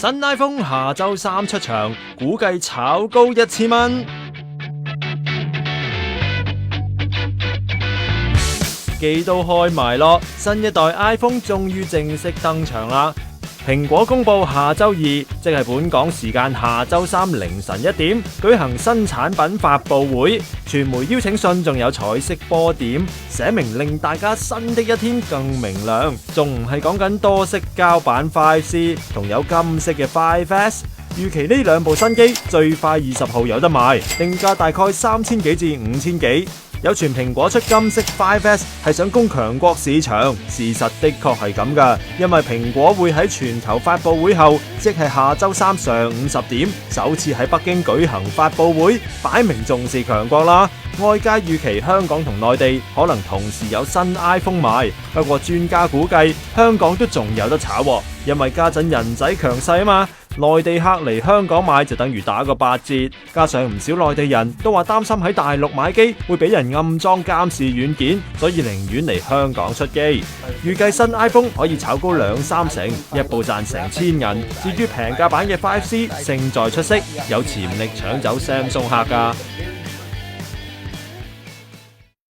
新 iPhone 下週3出場，估計炒高1000蚊。機都開埋咯，新一代 iPhone 終於正式登場啦！蘋果公佈下週2，即係本港時間下週3凌晨1點舉行新產品發佈會，傳媒邀請信仲有彩色波點，寫明令大家新的一天更明亮，仲唔係講緊多色膠版 5C 同有金色嘅 5S。預期呢兩部新機最快20號有得賣，定價大概3000幾至5000幾。有傳蘋果出金色 5S 係想攻強國市場，事實的確係咁噶，因為蘋果會喺全球發佈會後，即係下週3上午10點，首次喺北京舉行發佈會，擺明重視強國啦。外界預期香港同內地可能同時有新 iPhone 賣，不過專家估計香港都仲有得炒，因為家陣人仔強勢啊嘛。內地客嚟香港買就等於打個8折，加上唔少內地人都話擔心喺大陸買機會俾人暗裝監視軟件，所以寧願嚟香港出機。預計新 iPhone 可以炒高2-3成，一部賺成千銀。至於平價版嘅 5C 勝在出色，有潛力搶走 Samsung 客㗎。